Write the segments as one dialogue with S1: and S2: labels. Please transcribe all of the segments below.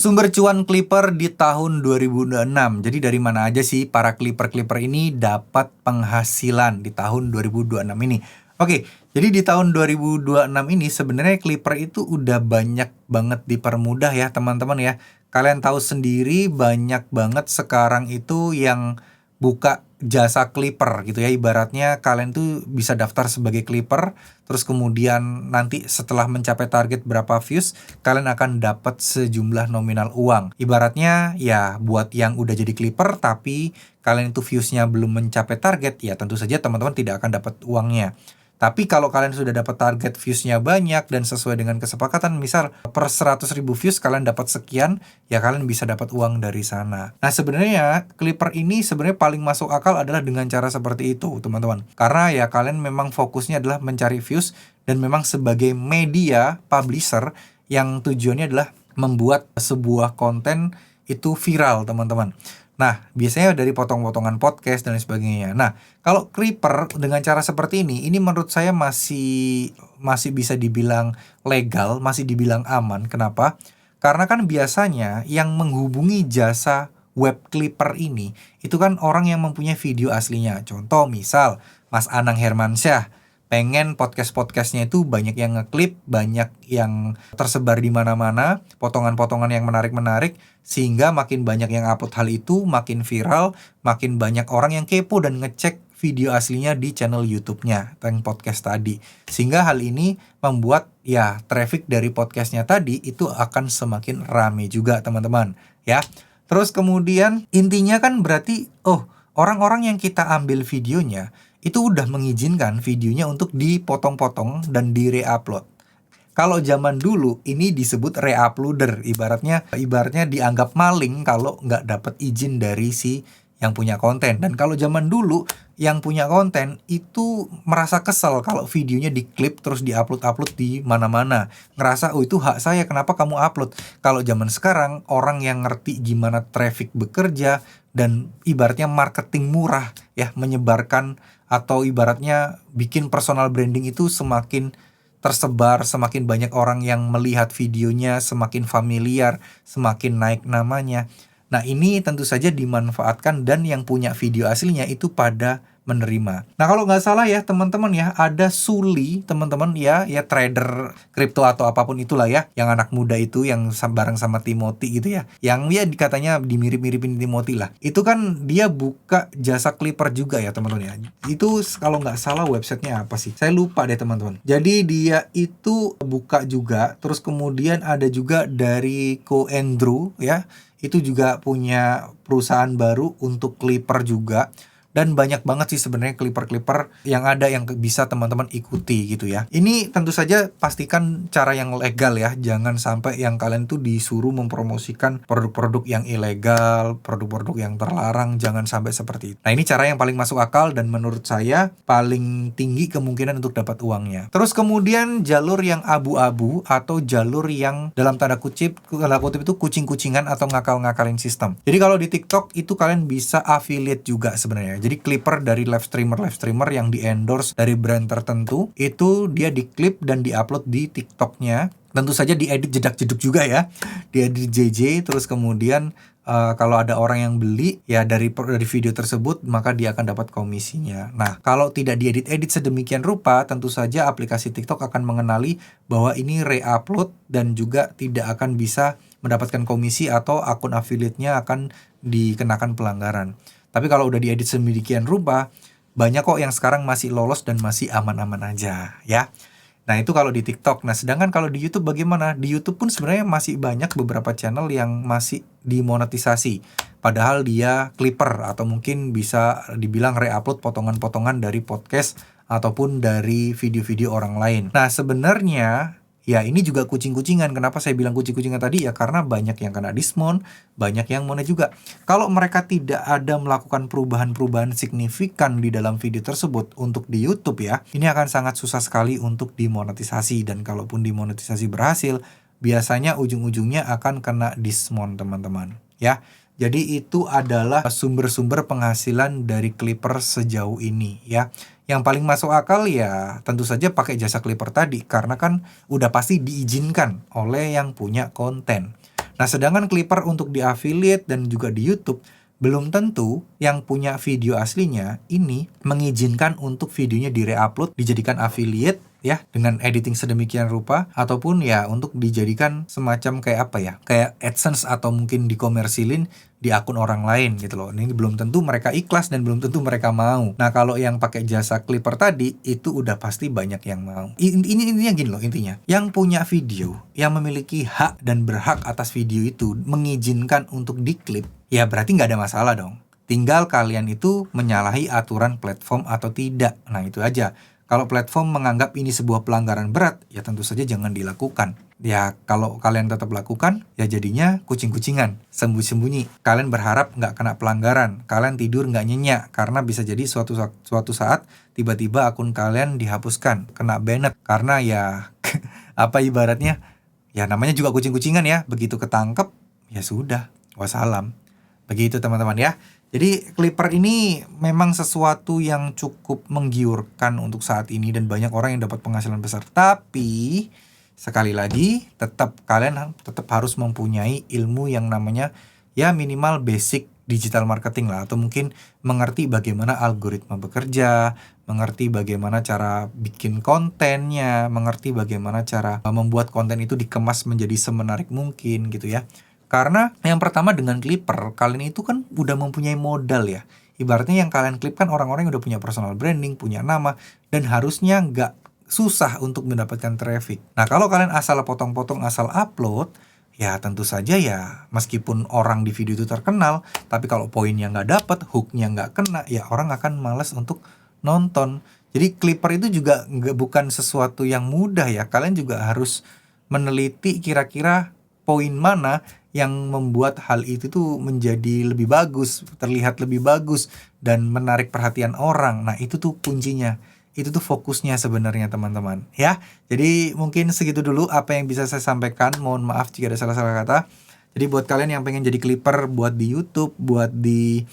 S1: Sumber cuan Clipper di tahun 2026. Jadi dari mana aja sih para Clipper ini dapat penghasilan di tahun 2026 ini? Oke, jadi di tahun 2026 ini sebenarnya Clipper itu udah banyak banget dipermudah ya teman-teman ya. Kalian tahu sendiri banyak banget sekarang itu yang buka jasa Clipper gitu ya. Ibaratnya kalian tuh bisa daftar sebagai Clipper, terus kemudian nanti setelah mencapai target berapa views, kalian akan dapat sejumlah nominal uang. Ibaratnya ya buat yang udah jadi Clipper tapi kalian itu viewsnya belum mencapai target, ya tentu saja teman-teman tidak akan dapat uangnya. Tapi kalau kalian sudah dapat target viewsnya banyak dan sesuai dengan kesepakatan, misal per 100.000 views kalian dapat sekian, ya kalian bisa dapat uang dari sana. Nah sebenarnya Clipper ini sebenarnya paling masuk akal adalah dengan cara seperti itu teman-teman. Karena ya kalian memang fokusnya adalah mencari views dan memang sebagai media publisher yang tujuannya adalah membuat sebuah konten itu viral teman-teman. Nah, biasanya dari potong-potongan podcast dan lain sebagainya. Nah, kalau Clipper dengan cara seperti ini menurut saya masih bisa dibilang legal, masih dibilang aman. Kenapa? Karena kan biasanya yang menghubungi jasa web Clipper ini itu kan orang yang mempunyai video aslinya. Contoh misal Mas Anang Hermansyah pengen podcast-podcastnya itu banyak yang ngeklip, banyak yang tersebar di mana-mana, potongan-potongan yang menarik-menarik, sehingga makin banyak yang upload hal itu, makin viral, makin banyak orang yang kepo dan ngecek video aslinya di channel YouTube-nya, tentang podcast tadi. Sehingga hal ini membuat ya traffic dari podcastnya tadi itu akan semakin rame juga teman-teman, ya. Terus kemudian intinya kan berarti, orang-orang yang kita ambil videonya, itu udah mengizinkan videonya untuk dipotong-potong dan di-reupload. Kalau zaman dulu ini disebut reuploader, ibaratnya dianggap maling kalau nggak dapat izin dari si yang punya konten. Dan kalau zaman dulu yang punya konten itu merasa kesel kalau videonya diklip terus diupload di mana-mana. Ngerasa itu hak saya, kenapa kamu upload? Kalau zaman sekarang orang yang ngerti gimana traffic bekerja dan ibaratnya marketing murah ya, menyebarkan atau ibaratnya bikin personal branding itu semakin tersebar, semakin banyak orang yang melihat videonya, semakin familiar, semakin naik namanya. Nah ini tentu saja dimanfaatkan dan yang punya video aslinya itu pada menerima. Nah kalau nggak salah ya teman-teman ya, ada Suli teman-teman ya trader kripto atau apapun itulah ya, yang anak muda itu yang bareng sama Timothy gitu ya, yang dia katanya dimirip-miripin Timothy lah. Itu kan dia buka jasa Clipper juga ya teman-teman ya. Itu kalau nggak salah websitenya apa sih? Saya lupa deh teman-teman. Jadi dia itu buka juga, terus kemudian ada juga dari Ko Andrew ya, itu juga punya perusahaan baru untuk Clipper juga. Dan banyak banget sih sebenarnya Clipper yang ada yang bisa teman-teman ikuti gitu ya. Ini tentu saja pastikan cara yang legal ya. Jangan sampai yang kalian tuh disuruh mempromosikan produk-produk yang ilegal, produk-produk yang terlarang. Jangan sampai seperti itu. Nah ini cara yang paling masuk akal dan menurut saya paling tinggi kemungkinan untuk dapat uangnya. Terus kemudian jalur yang abu-abu atau jalur yang dalam tanda kutip itu kucing-kucingan atau ngakal-ngakalin sistem. Jadi kalau di TikTok itu kalian bisa affiliate juga sebenarnya. Jadi Clipper dari live streamer yang di-endorse dari brand tertentu, itu dia diklip dan diupload di TikToknya. Tentu saja diedit jedak-jeduk juga ya. Diedit JJ, terus kemudian kalau ada orang yang beli ya dari video tersebut, maka dia akan dapat komisinya. Nah, kalau tidak diedit-edit sedemikian rupa, tentu saja aplikasi TikTok akan mengenali bahwa ini re-upload dan juga tidak akan bisa mendapatkan komisi atau akun affiliate-nya akan dikenakan pelanggaran. Tapi kalau udah diedit sedemikian rupa, banyak kok yang sekarang masih lolos dan masih aman-aman aja ya. Nah itu kalau di TikTok. Nah sedangkan kalau di YouTube bagaimana? Di YouTube pun sebenarnya masih banyak beberapa channel yang masih dimonetisasi. Padahal dia Clipper atau mungkin bisa dibilang re-upload potongan-potongan dari podcast ataupun dari video-video orang lain. Nah sebenarnya ya ini juga kucing-kucingan. Kenapa saya bilang kucing-kucingan tadi? Ya karena banyak yang kena dismount, banyak yang monet juga. Kalau mereka tidak ada melakukan perubahan-perubahan signifikan di dalam video tersebut untuk di YouTube ya, ini akan sangat susah sekali untuk dimonetisasi. Dan kalaupun dimonetisasi berhasil, biasanya ujung-ujungnya akan kena dismount teman-teman ya. Jadi itu adalah sumber-sumber penghasilan dari Clipper sejauh ini ya. Yang paling masuk akal ya tentu saja pakai jasa Clipper tadi, karena kan udah pasti diizinkan oleh yang punya konten. Nah, sedangkan Clipper untuk di affiliate dan juga di YouTube, belum tentu yang punya video aslinya ini mengizinkan untuk videonya di-reupload, dijadikan affiliate ya, dengan editing sedemikian rupa, ataupun ya untuk dijadikan semacam kayak apa ya, kayak AdSense atau mungkin dikomersilin di akun orang lain gitu loh. Ini belum tentu mereka ikhlas dan belum tentu mereka mau. Nah, kalau yang pakai jasa Clipper tadi itu udah pasti banyak yang mau. Ini intinya gini loh, intinya. Yang punya video, yang memiliki hak dan berhak atas video itu mengizinkan untuk diklip, ya berarti nggak ada masalah dong. Tinggal kalian itu menyalahi aturan platform atau tidak. Nah, itu aja. Kalau platform menganggap ini sebuah pelanggaran berat, ya tentu saja jangan dilakukan. Ya, kalau kalian tetap lakukan, ya jadinya kucing-kucingan, sembunyi-sembunyi. Kalian berharap nggak kena pelanggaran, kalian tidur nggak nyenyak, karena bisa jadi suatu saat tiba-tiba akun kalian dihapuskan, kena banned, karena ya apa ibaratnya, ya namanya juga kucing-kucingan ya, begitu ketangkep, ya sudah, wassalam. Begitu teman-teman ya. Jadi Clipper ini memang sesuatu yang cukup menggiurkan untuk saat ini dan banyak orang yang dapat penghasilan besar. Tapi sekali lagi kalian tetap harus mempunyai ilmu yang namanya ya minimal basic digital marketing lah, atau mungkin mengerti bagaimana algoritma bekerja, mengerti bagaimana cara bikin kontennya, mengerti bagaimana cara membuat konten itu dikemas menjadi semenarik mungkin gitu ya. Karena yang pertama dengan Clipper, kalian itu kan udah mempunyai modal ya. Ibaratnya yang kalian klip kan orang-orang yang udah punya personal branding, punya nama, dan harusnya nggak susah untuk mendapatkan traffic. Nah, kalau kalian asal potong-potong, asal upload, ya tentu saja ya meskipun orang di video itu terkenal, tapi kalau poinnya nggak dapet, hooknya nggak kena, ya orang akan malas untuk nonton. Jadi Clipper itu juga bukan sesuatu yang mudah ya. Kalian juga harus meneliti kira-kira poin mana yang membuat hal itu tuh menjadi lebih bagus, terlihat lebih bagus, dan menarik perhatian orang. Nah, itu tuh kuncinya. Itu tuh fokusnya sebenarnya teman-teman. Ya, jadi mungkin segitu dulu apa yang bisa saya sampaikan. Mohon maaf jika ada salah-salah kata. Jadi buat kalian yang pengen jadi Clipper, buat di YouTube, buat di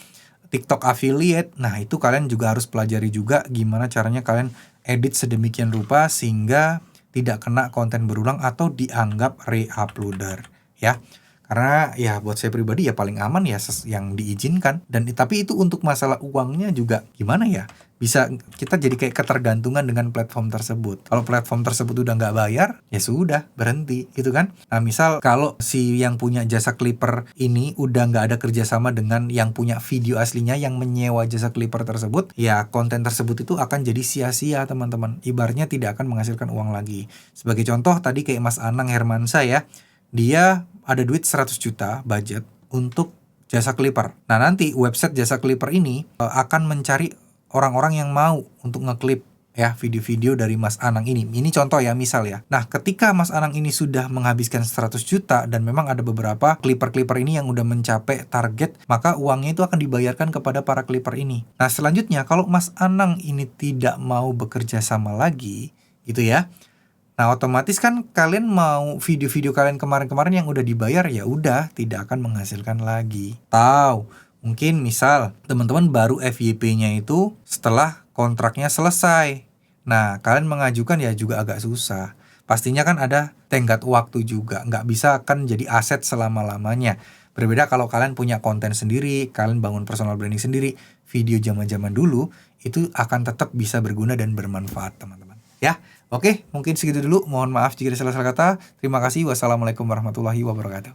S1: TikTok affiliate, nah itu kalian juga harus pelajari juga gimana caranya kalian edit sedemikian rupa sehingga tidak kena konten berulang atau dianggap re-uploader ya. Karena ya buat saya pribadi ya paling aman ya yang diizinkan. Dan tapi itu untuk masalah uangnya juga gimana ya, bisa kita jadi kayak ketergantungan dengan platform tersebut. Kalau platform tersebut udah nggak bayar, ya sudah berhenti gitu kan. Nah, misal kalau si yang punya jasa Clipper ini udah nggak ada kerjasama dengan yang punya video aslinya yang menyewa jasa Clipper tersebut, ya konten tersebut itu akan jadi sia-sia teman-teman. Ibaratnya tidak akan menghasilkan uang lagi. Sebagai contoh tadi kayak Mas Anang Hermansyah ya, dia ada duit 100 juta budget untuk jasa Clipper. Nah, nanti website jasa Clipper ini akan mencari orang-orang yang mau untuk ngeklip ya video-video dari Mas Anang ini. Ini contoh ya, misal ya. Nah, ketika Mas Anang ini sudah menghabiskan 100 juta dan memang ada beberapa Clipper-Clipper ini yang udah mencapai target, maka uangnya itu akan dibayarkan kepada para Clipper ini. Nah, selanjutnya kalau Mas Anang ini tidak mau bekerja sama lagi gitu ya. Nah, otomatis kan kalian mau video-video kalian kemarin-kemarin yang udah dibayar ya udah tidak akan menghasilkan lagi. Tahu, mungkin misal teman-teman baru FYP-nya itu setelah kontraknya selesai. Nah, kalian mengajukan ya juga agak susah. Pastinya kan ada tenggat waktu juga, nggak bisa kan jadi aset selama-lamanya. Berbeda kalau kalian punya konten sendiri, kalian bangun personal branding sendiri, video zaman-zaman dulu itu akan tetap bisa berguna dan bermanfaat teman-teman. Ya, oke, mungkin segitu dulu. Mohon maaf jika ada salah-salah kata. Terima kasih. Wassalamualaikum warahmatullahi wabarakatuh.